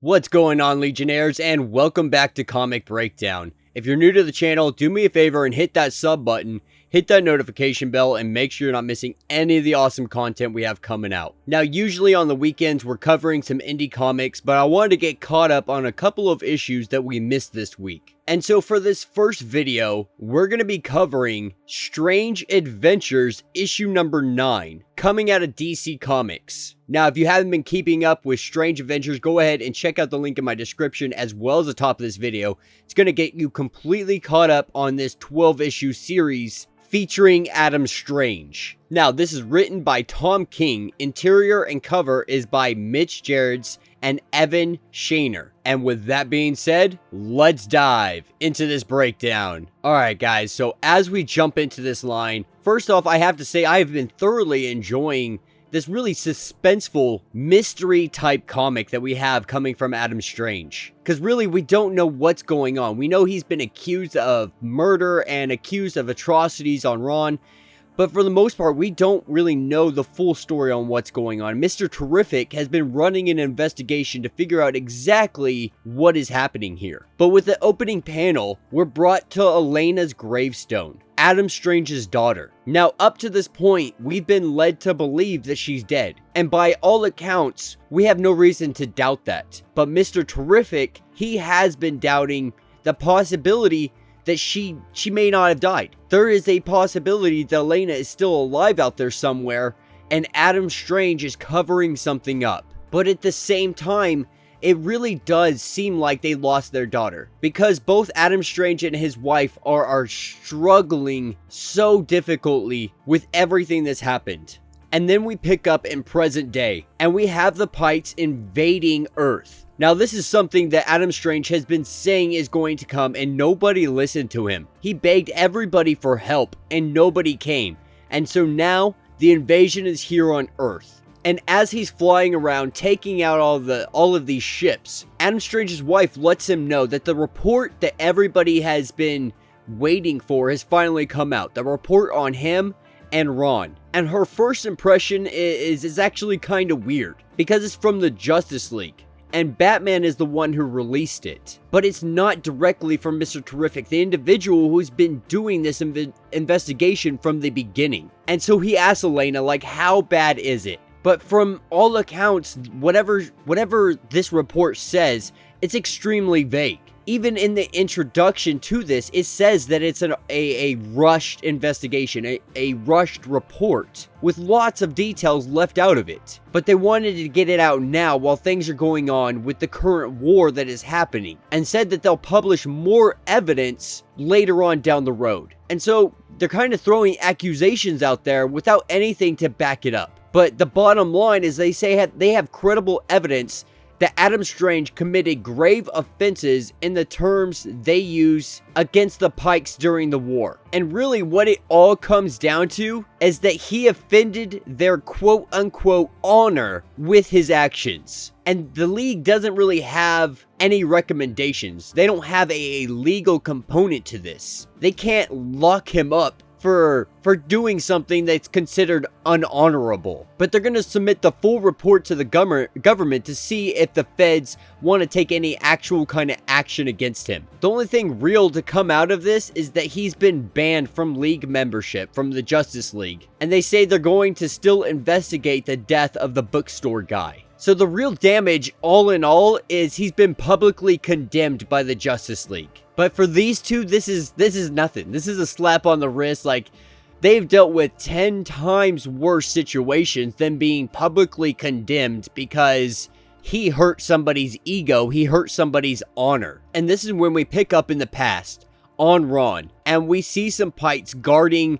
What's going on, Legionnaires, and welcome back to Comic Breakdown. If you're new to the channel, do me a favor and hit that sub button, hit that notification bell, and make sure you're not missing any of the awesome content we have coming out. Now, usually on the weekends, we're covering some indie comics, but I wanted to get caught up on a couple of issues that we missed this week. And so for this first video, we're going to be covering Strange Adventures issue number 9, coming out of DC Comics. Now, if you haven't been keeping up with Strange Adventures, go ahead and check out the link in my description as well as the top of this video. It's going to get you completely caught up on this 12-issue series featuring Alanna Strange. Now, this is written by Tom King. Interior and cover is by Mitch Gerads and Evan Shaner. And with that being said, let's dive into this breakdown. Alright guys, so as we jump into this line, first off, I have to say I have been thoroughly enjoying this really suspenseful mystery type comic that we have coming from Alanna Strange. Because really, we don't know what's going on. We know he's been accused of murder and accused of atrocities on Rann. But for the most part, we don't really know the full story on what's going on. Mr. Terrific has been running an investigation to figure out exactly what is happening here. But with the opening panel, we're brought to Elena's gravestone, Alanna Strange's daughter. Now, up to this point, we've been led to believe that she's dead. And by all accounts, we have no reason to doubt that. But Mr. Terrific, he has been doubting the possibility that she may not have died. There is a possibility that Elena is still alive out there somewhere, and Alanna Strange is covering something up. But at the same time, it really does seem like they lost their daughter, because both Alanna Strange and his wife are struggling so difficultly with everything that's happened. And then we pick up in present day, and we have the Pykkts invading Earth. Now, this is something that Alanna Strange has been saying is going to come, and nobody listened to him. He begged everybody for help, and nobody came. And so now, the invasion is here on Earth. And as he's flying around, taking out all of these ships, Alanna Strange's wife lets him know that the report that everybody has been waiting for has finally come out. The report on him and Rann. And her first impression is actually kind of weird, because it's from the Justice League. And Batman is the one who released it. But it's not directly from Mr. Terrific, the individual who's been doing this investigation from the beginning. And so he asks Elena, like, how bad is it? But from all accounts, whatever this report says, it's extremely vague. Even in the introduction to this, it says that it's a rushed investigation, a rushed report, with lots of details left out of it. But they wanted to get it out now while things are going on with the current war that is happening, and said that they'll publish more evidence later on down the road. And so they're kind of throwing accusations out there without anything to back it up. But the bottom line is they say they have credible evidence that Alanna Strange committed grave offenses in the terms they use against the Pykkts during the war. And really what it all comes down to is that he offended their quote-unquote honor with his actions. And the League doesn't really have any recommendations. They don't have a legal component to this. They can't lock him up for doing something that's considered unhonorable. But they're going to submit the full report to the government to see if the feds want to take any actual kind of action against him. The only thing real to come out of this is that he's been banned from League membership, from the Justice League. And they say they're going to still investigate the death of the bookstore guy. So the real damage, all in all, is he's been publicly condemned by the Justice League. But for these two, this is nothing. This is a slap on the wrist. Like, they've dealt with 10 times worse situations than being publicly condemned because he hurt somebody's ego, he hurt somebody's honor. And this is when we pick up in the past on Rann, and we see some Pykkts guarding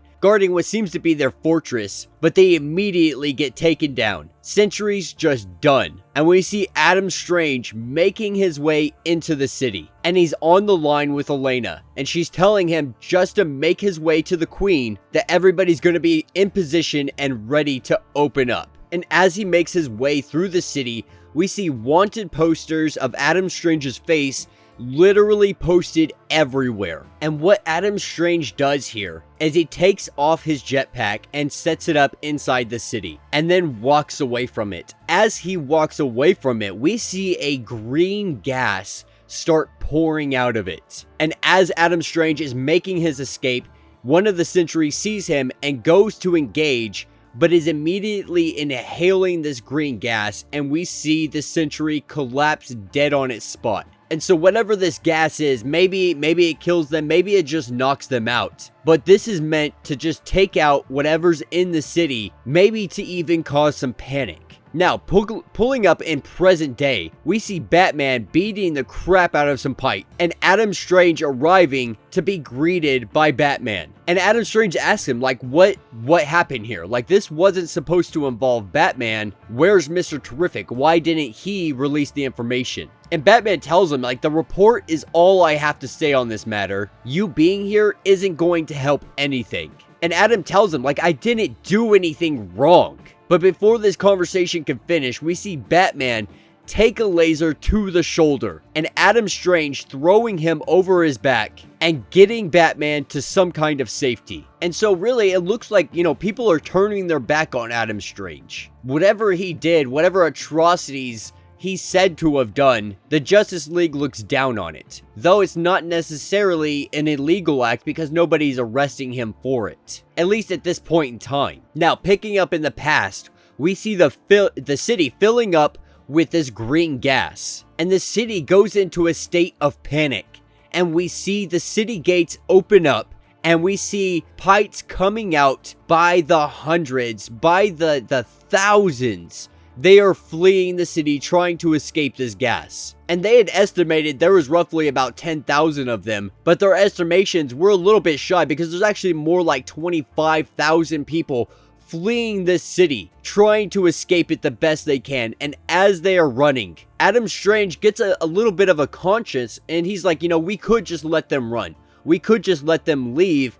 what seems to be their fortress, but they immediately get taken down. Sentries just done. And we see Alanna Strange making his way into the city, and he's on the line with Elena, and she's telling him just to make his way to the Queen, that everybody's going to be in position and ready to open up. And as he makes his way through the city, we see wanted posters of Alanna Strange's face literally posted everywhere. And what Adam Strange does here is he takes off his jetpack and sets it up inside the city and then walks away from it. As he walks away from it, we see a green gas start pouring out of it. And as Adam Strange is making his escape, one of the sentries sees him and goes to engage, but is immediately inhaling this green gas, and we see the sentry collapse dead on its spot. And so whatever this gas is, maybe it kills them, maybe it just knocks them out. But this is meant to just take out whatever's in the city, maybe to even cause some panic. Now, pulling up in present day, we see Batman beating the crap out of some Pykkts, and Adam Strange arriving to be greeted by Batman. And Adam Strange asks him, like, what happened here? Like, this wasn't supposed to involve Batman. Where's Mr. Terrific? Why didn't he release the information? And Batman tells him, like, the report is all I have to say on this matter. You being here isn't going to help anything. And Adam tells him, like, I didn't do anything wrong. But before this conversation can finish, we see Batman take a laser to the shoulder and Adam Strange throwing him over his back and getting Batman to some kind of safety. And so really, it looks like, people are turning their back on Adam Strange. Whatever he did, whatever atrocities he's said to have done, the Justice League looks down on it. Though it's not necessarily an illegal act because nobody's arresting him for it. At least at this point in time. Now, picking up in the past, we see the city filling up with this green gas. And the city goes into a state of panic. And we see the city gates open up. And we see Pykkts coming out by the hundreds, by the thousands. They are fleeing the city trying to escape this gas. And they had estimated there was roughly about 10,000 of them, but their estimations were a little bit shy because there's actually more like 25,000 people fleeing this city, trying to escape it the best they can. And as they are running, Adam Strange gets a little bit of a conscience, and he's like, we could just let them run. We could just let them leave.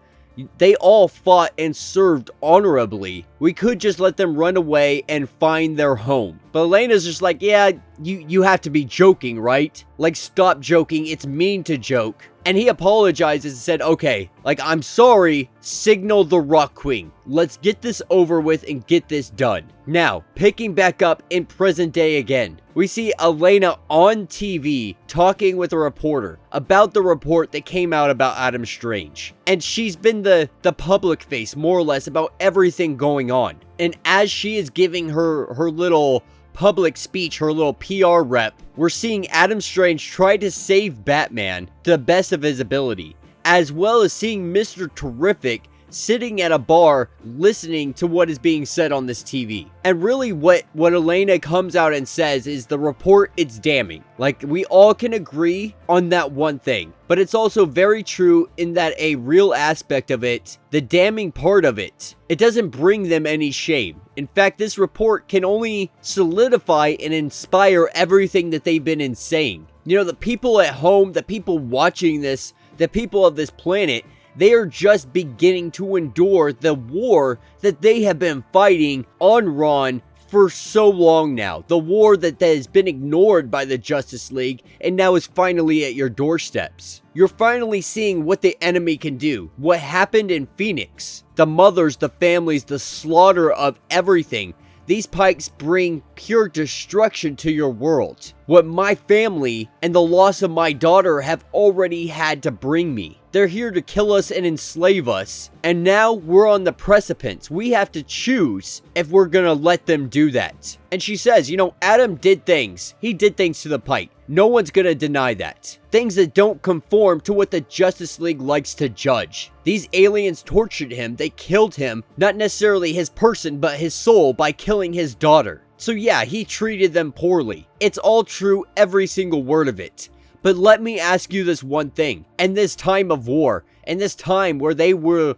They all fought and served honorably. We could just let them run away and find their home. But Elena's just like, yeah, you have to be joking, right? Like, stop joking. It's mean to joke. And he apologizes and said, okay, like, I'm sorry, signal the Rock Queen. Let's get this over with and get this done. Now, picking back up in present day again, we see Elena on TV talking with a reporter about the report that came out about Adam Strange. And she's been the public face, more or less, about everything going on. And as she is giving her little public speech, her little PR rep, we're seeing Adam Strange try to save Batman to the best of his ability, as well as seeing Mr. Terrific sitting at a bar listening to what is being said on this TV. And really what Elena comes out and says is the report, it's damning. Like, we all can agree on that one thing. But it's also very true in that a real aspect of it, the damning part of it, it doesn't bring them any shame. In fact, this report can only solidify and inspire everything that they've been saying. The people at home, the people watching this, the people of this planet, they are just beginning to endure the war that they have been fighting on Rann for so long now. The war that has been ignored by the Justice League and now is finally at your doorsteps. You're finally seeing what the enemy can do. What happened in Phoenix. The mothers, the families, the slaughter of everything. These Pykkts bring pure destruction to your world. What my family and the loss of my daughter have already had to bring me. They're here to kill us and enslave us. And now we're on the precipice. We have to choose if we're gonna let them do that. And she says, Adam did things. He did things to the Pykkts. No one's gonna deny that. Things that don't conform to what the Justice League likes to judge. These aliens tortured him. They killed him. Not necessarily his person, but his soul by killing his daughter. So yeah, he treated them poorly. It's all true, every single word of it. But let me ask you this one thing. In this time of war, in this time where they will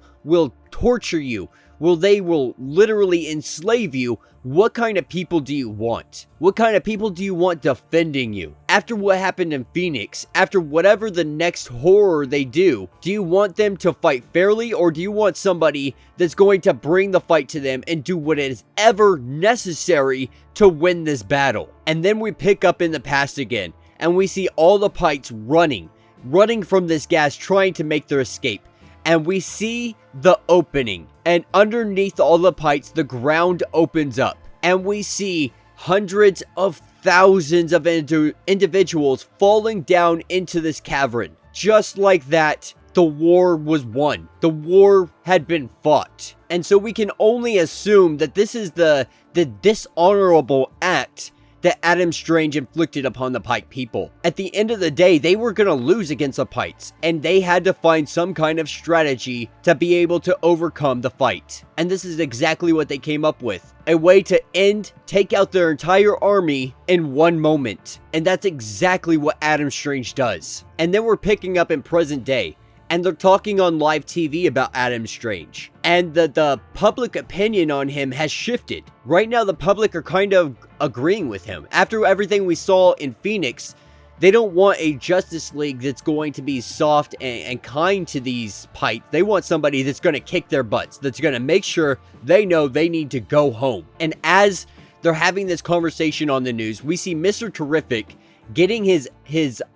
torture you, they will literally enslave you, what kind of people do you want? What kind of people do you want defending you? After what happened in Phoenix, after whatever the next horror they do you want them to fight fairly, or do you want somebody that's going to bring the fight to them and do what is ever necessary to win this battle? And then we pick up in the past again. and we see all the Pykkts running from this gas, trying to make their escape. And we see the opening, and underneath all the Pykkts, the ground opens up, and we see hundreds of thousands of individuals falling down into this cavern. Just like that, the war was won. The war had been fought. And so we can only assume that this is the dishonorable act that Alanna Strange inflicted upon the Pykkts people. At the end of the day, they were going to lose against the Pykkts, and they had to find some kind of strategy to be able to overcome the fight. And this is exactly what they came up with. A way to take out their entire army in one moment. And that's exactly what Alanna Strange does. And then we're picking up in present day, and they're talking on live TV about Alanna Strange. And the public opinion on him has shifted. Right now, the public are kind of agreeing with him. After everything we saw in Phoenix, they don't want a Justice League that's going to be soft and kind to these Pykkts. They want somebody that's going to kick their butts, that's going to make sure they know they need to go home. And as they're having this conversation on the news, we see Mr. Terrific getting his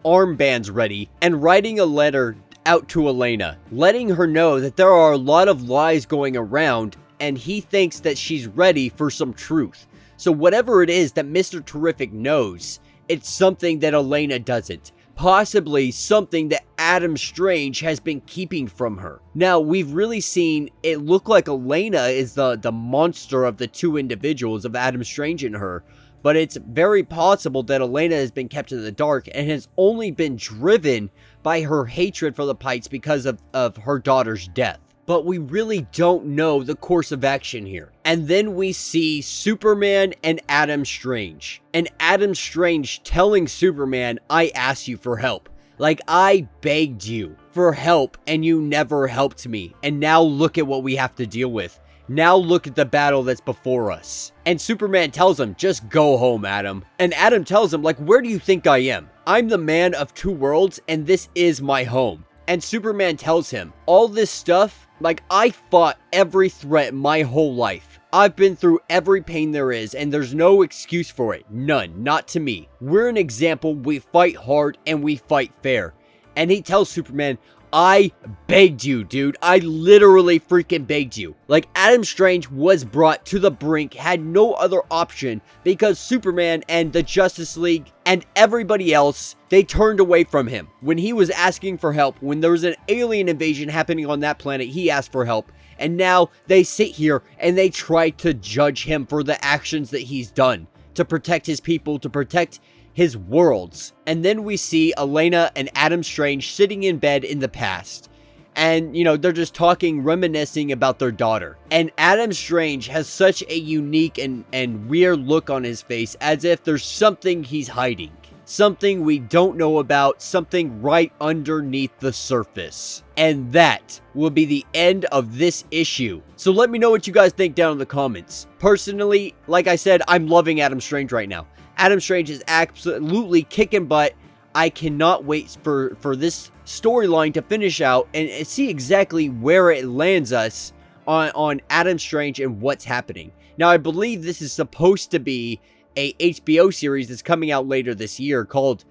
armbands ready and writing a letter out to Elena, letting her know that there are a lot of lies going around, and he thinks that she's ready for some truth. So whatever it is that Mr. Terrific knows, it's something that Elena doesn't. Possibly something that Alanna Strange has been keeping from her. Now, we've really seen it look like Elena is the monster of the two individuals, of Alanna Strange and her. But it's very possible that Elena has been kept in the dark and has only been driven by her hatred for the Pykkts because of her daughter's death. But we really don't know the course of action here. And then we see Superman and Alanna Strange. And Alanna Strange telling Superman, I asked you for help. Like, I begged you for help and you never helped me. And now look at what we have to deal with. Now look at the battle that's before us. And Superman tells him, just go home, Adam. And Adam tells him, like, where do you think I am? I'm the man of two worlds, and this is my home. And Superman tells him, all this stuff, like, I fought every threat my whole life. I've been through every pain there is, and there's no excuse for it. None. Not to me. We're an example. We fight hard, and we fight fair. And he tells Superman, I begged you, dude. I literally freaking begged you. Like, Alanna Strange was brought to the brink, had no other option, because Superman and the Justice League and everybody else, they turned away from him. When he was asking for help, when there was an alien invasion happening on that planet, he asked for help. And now they sit here and they try to judge him for the actions that he's done to protect his people, to protect his worlds. And then we see Elena and Alanna Strange sitting in bed in the past. And, you know, they're just talking, reminiscing about their daughter. And Alanna Strange has such a unique and weird look on his face, as if there's something he's hiding. Something we don't know about, something right underneath the surface. And that will be the end of this issue. So let me know what you guys think down in the comments. Personally, like I said, I'm loving Alanna Strange right now. Alanna Strange is absolutely kicking butt. I cannot wait for this storyline to finish out and see exactly where it lands us on Alanna Strange and what's happening. Now, I believe this is supposed to be a HBO series that's coming out later this year called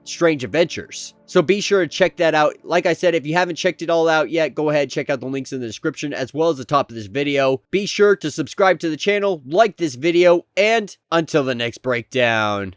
Strange Adventures. So be sure to check that out. Like I said, if you haven't checked it all out yet, go ahead, check out the links in the description as well as the top of this video. Be sure to subscribe to the channel, like this video, and until the next breakdown.